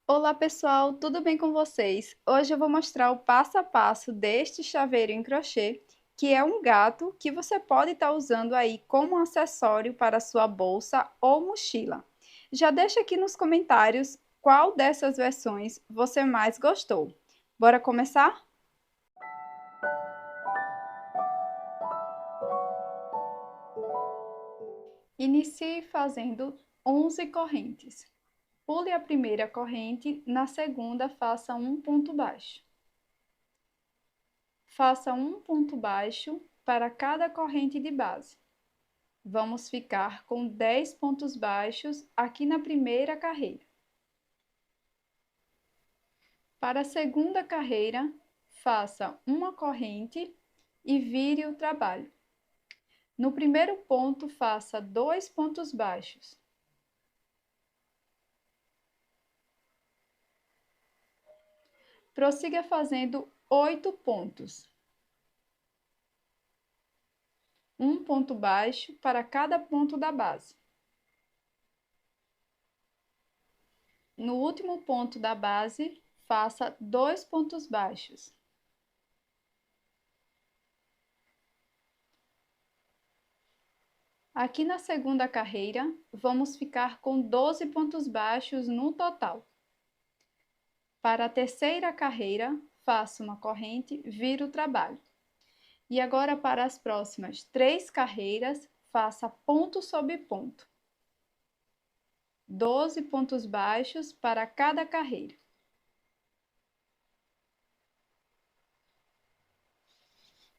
Olá pessoal, tudo bem com vocês? Hoje eu vou mostrar o passo a passo deste chaveiro em crochê, que é um gato que você pode estar usando aí como acessório para sua bolsa ou mochila. Já deixa aqui nos comentários qual dessas versões você mais gostou. Bora começar? Inicie fazendo 11 correntes. Pule a primeira corrente, na segunda faça um ponto baixo. Faça um ponto baixo para cada corrente de base. Vamos ficar com 10 pontos baixos aqui na primeira carreira. Para a segunda carreira, faça uma corrente e vire o trabalho. No primeiro ponto, faça 2 pontos baixos. Prossiga fazendo 8 pontos. Um ponto baixo para cada ponto da base. No último ponto da base, faça 2 pontos baixos. Aqui na segunda carreira, vamos ficar com 12 pontos baixos no total. Para a terceira carreira, faça uma corrente, vire o trabalho. E agora, para as próximas 3 carreiras, faça ponto sobre ponto. 12 pontos baixos para cada carreira.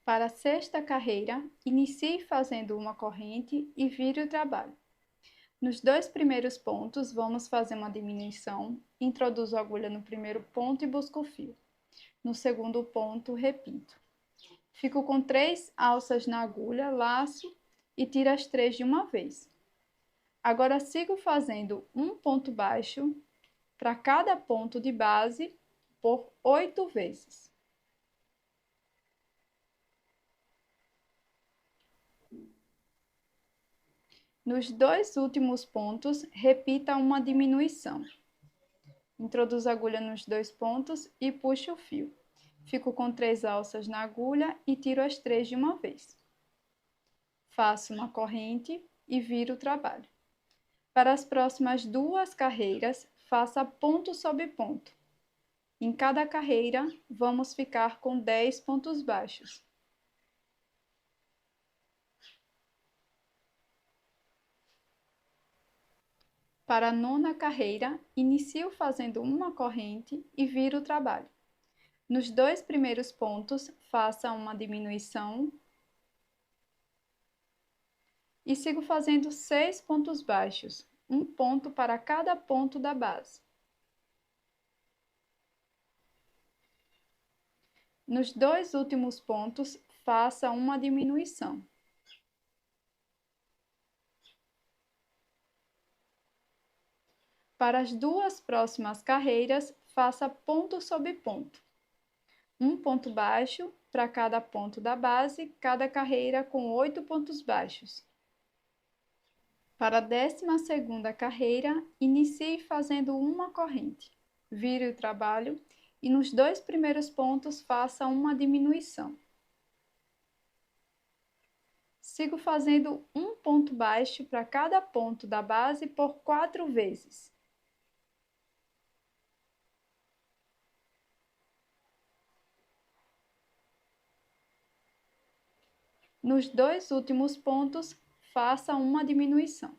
Para a sexta carreira, inicie fazendo uma corrente e vire o trabalho. Nos 2 primeiros pontos, vamos fazer uma diminuição, introduzo a agulha no primeiro ponto e busco o fio. No segundo ponto, repito. Fico com 3 alças na agulha, laço e tiro as 3 de uma vez. Agora, sigo fazendo um ponto baixo para cada ponto de base por 8 vezes. Nos 2 últimos pontos, repita uma diminuição. Introduzo a agulha nos 2 pontos e puxo o fio. Fico com 3 alças na agulha e tiro as 3 de uma vez. Faço uma corrente e viro o trabalho. Para as próximas 2 carreiras, faça ponto sobre ponto. Em cada carreira, vamos ficar com 10 pontos baixos. Para a 9ª carreira, inicio fazendo uma corrente e viro o trabalho. Nos 2 primeiros pontos, faça uma diminuição e sigo fazendo 6 pontos baixos, um ponto para cada ponto da base. Nos 2 últimos pontos, faça uma diminuição. Para as 2 próximas carreiras, faça ponto sobre ponto. Um ponto baixo para cada ponto da base, cada carreira com 8 pontos baixos. Para a 12ª carreira, inicie fazendo uma corrente. Vire o trabalho e nos 2 primeiros pontos faça uma diminuição. Sigo fazendo um ponto baixo para cada ponto da base por 4 vezes. Nos 2 últimos pontos, faça uma diminuição.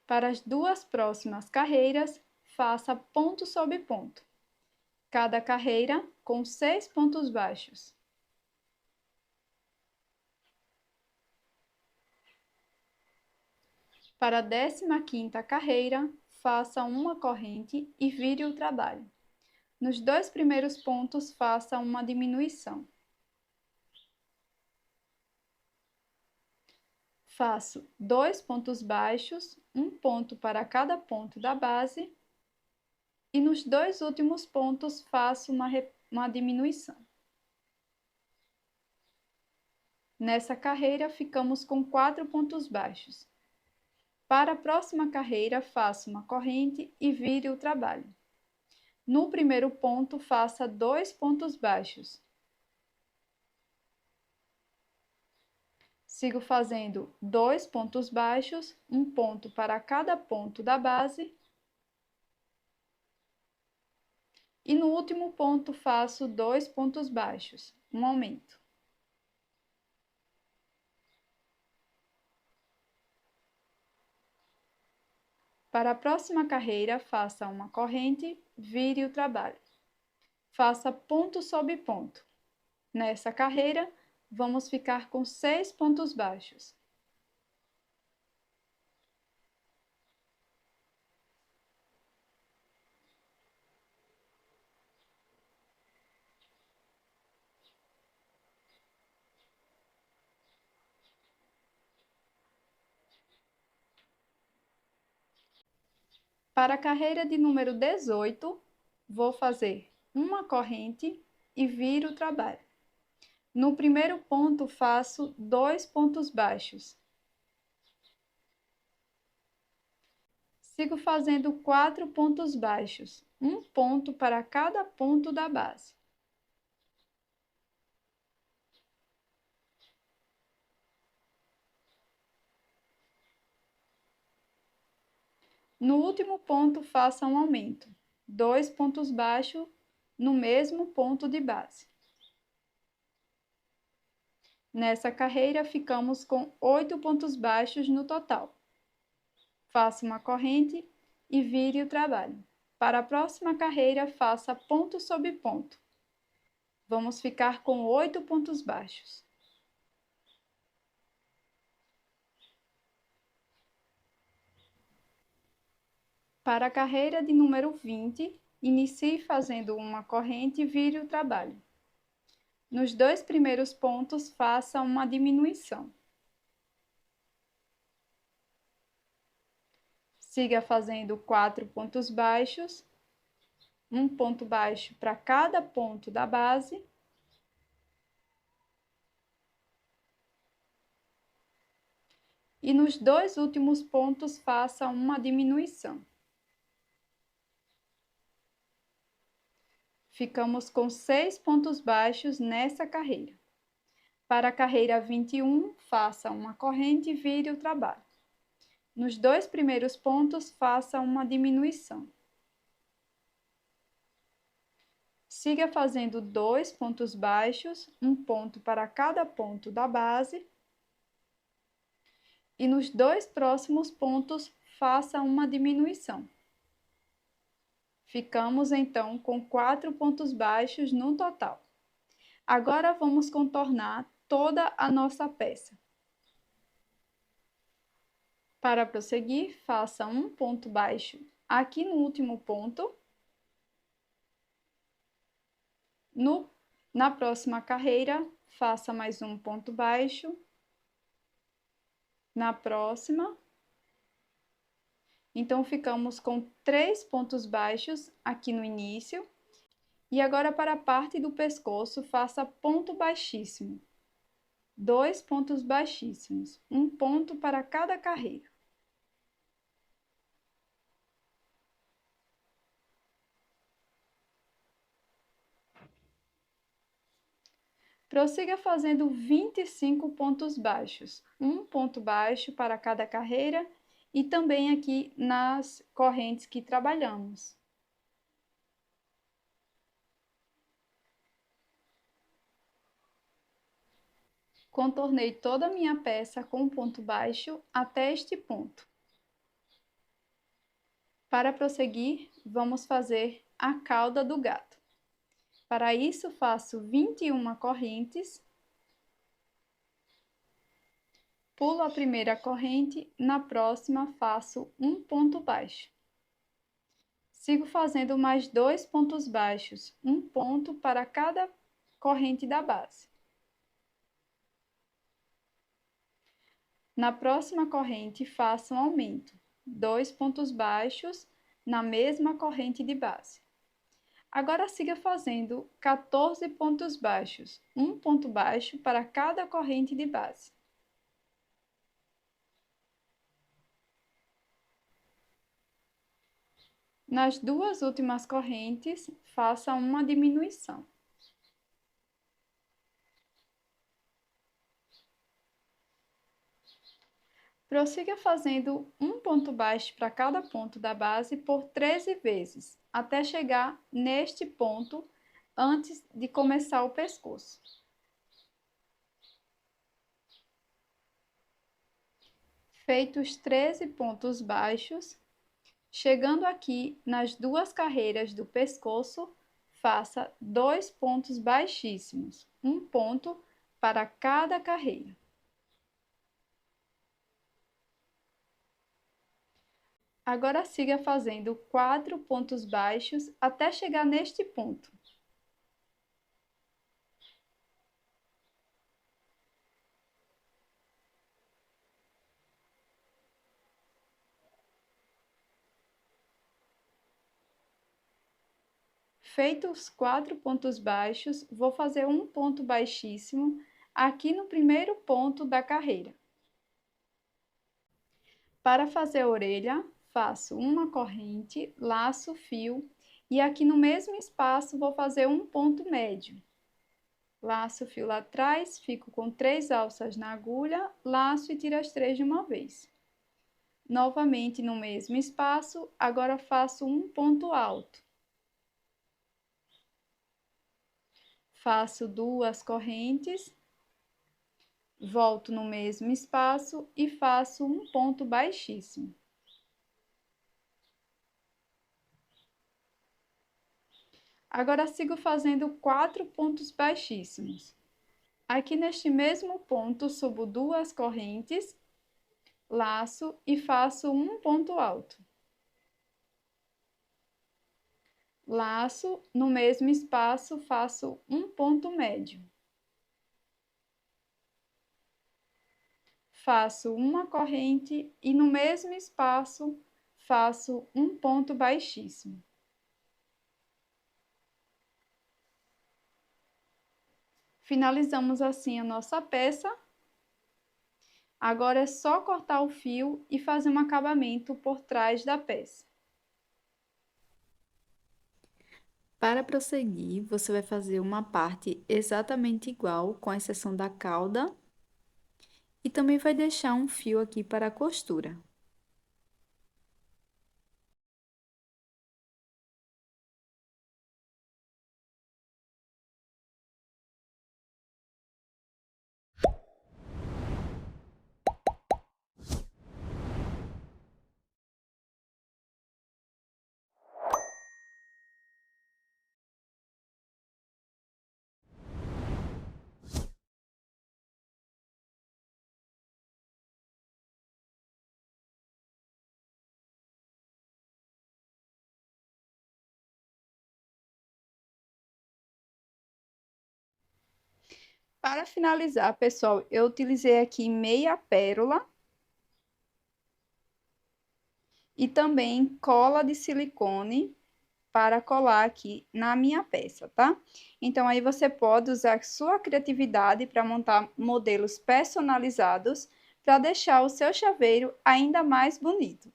Para as 2 próximas carreiras, faça ponto sobre ponto. Cada carreira com 6 pontos baixos. Para a 15ª carreira, faça uma corrente e vire o trabalho. Nos 2 primeiros pontos, faça uma diminuição. Faço 2 pontos baixos, um ponto para cada ponto da base, e nos 2 últimos pontos faço uma diminuição. Nessa carreira, ficamos com 4 pontos baixos. Para a próxima carreira, faça uma corrente e vire o trabalho. No primeiro ponto, faça 2 pontos baixos. Sigo fazendo 2 pontos baixos, um ponto para cada ponto da base. E no último ponto, faço 2 pontos baixos, um aumento. Para a próxima carreira, faça uma corrente, vire o trabalho. Faça ponto sobre ponto. Nessa carreira, vamos ficar com 6 pontos baixos. Para a carreira de número 18, vou fazer uma corrente e viro o trabalho. No primeiro ponto, faço 2 pontos baixos. Sigo fazendo 4 pontos baixos, um ponto para cada ponto da base. No último ponto, faça um aumento, 2 pontos baixos no mesmo ponto de base. Nessa carreira, ficamos com 8 pontos baixos no total. Faça uma corrente e vire o trabalho. Para a próxima carreira, faça ponto sobre ponto. Vamos ficar com 8 pontos baixos. Para a carreira de número 20, inicie fazendo uma corrente e vire o trabalho. Nos 2 primeiros pontos, faça uma diminuição. Siga fazendo 4 pontos baixos, um ponto baixo para cada ponto da base. E nos 2 últimos pontos, faça uma diminuição. Ficamos com 6 pontos baixos nessa carreira. Para a carreira 21, faça uma corrente e vire o trabalho. Nos 2 primeiros pontos, faça uma diminuição. Siga fazendo 2 pontos baixos, um ponto para cada ponto da base. E nos 2 próximos pontos, faça uma diminuição. Ficamos, então, com 4 pontos baixos no total. Agora, vamos contornar toda a nossa peça. Para prosseguir, faça um ponto baixo aqui no último ponto. Na próxima carreira, faça mais um ponto baixo. Na próxima. Então, ficamos com 3 pontos baixos aqui no início. E agora, para a parte do pescoço, faça ponto baixíssimo. 2 pontos baixíssimos, um ponto para cada carreira. Prossiga fazendo 25 pontos baixos, um ponto baixo para cada carreira e também aqui nas correntes que trabalhamos. Contornei toda a minha peça com um ponto baixo até este ponto. Para prosseguir, vamos fazer a cauda do gato. Para isso, faço 21 correntes. Pulo a primeira corrente, na próxima faço um ponto baixo. Sigo fazendo mais 2 pontos baixos, um ponto para cada corrente da base. Na próxima corrente, faço um aumento, 2 pontos baixos na mesma corrente de base. Agora siga fazendo 14 pontos baixos, um ponto baixo para cada corrente de base. Nas duas últimas correntes, faça uma diminuição. Prossiga fazendo um ponto baixo para cada ponto da base por 13 vezes, até chegar neste ponto antes de começar o pescoço. Feitos 13 pontos baixos, chegando aqui nas duas carreiras do pescoço, faça 2 pontos baixíssimos, um ponto para cada carreira. Agora siga fazendo 4 pontos baixos até chegar neste ponto. Feitos os 4 pontos baixos, vou fazer um ponto baixíssimo aqui no primeiro ponto da carreira. Para fazer a orelha, faço uma corrente, laço o fio e aqui no mesmo espaço vou fazer um ponto médio. Laço o fio lá atrás, fico com 3 alças na agulha, laço e tiro as 3 de uma vez. Novamente no mesmo espaço, agora faço um ponto alto. Faço 2 correntes, volto no mesmo espaço e faço um ponto baixíssimo. Agora sigo fazendo 4 pontos baixíssimos. Aqui neste mesmo ponto, subo 2 correntes, laço e faço um ponto alto. Laço, no mesmo espaço, faço um ponto médio. Faço uma corrente e no mesmo espaço, faço um ponto baixíssimo. Finalizamos assim a nossa peça. Agora é só cortar o fio e fazer um acabamento por trás da peça. Para prosseguir, você vai fazer uma parte exatamente igual, com exceção da cauda, e também vai deixar um fio aqui para a costura. Para finalizar, pessoal, eu utilizei aqui meia pérola e também cola de silicone para colar aqui na minha peça, tá? Então, aí você pode usar sua criatividade para montar modelos personalizados para deixar o seu chaveiro ainda mais bonito.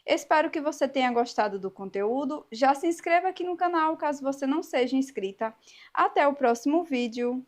Espero que você tenha gostado do conteúdo. Já se inscreva aqui no canal caso você não seja inscrita. Até o próximo vídeo!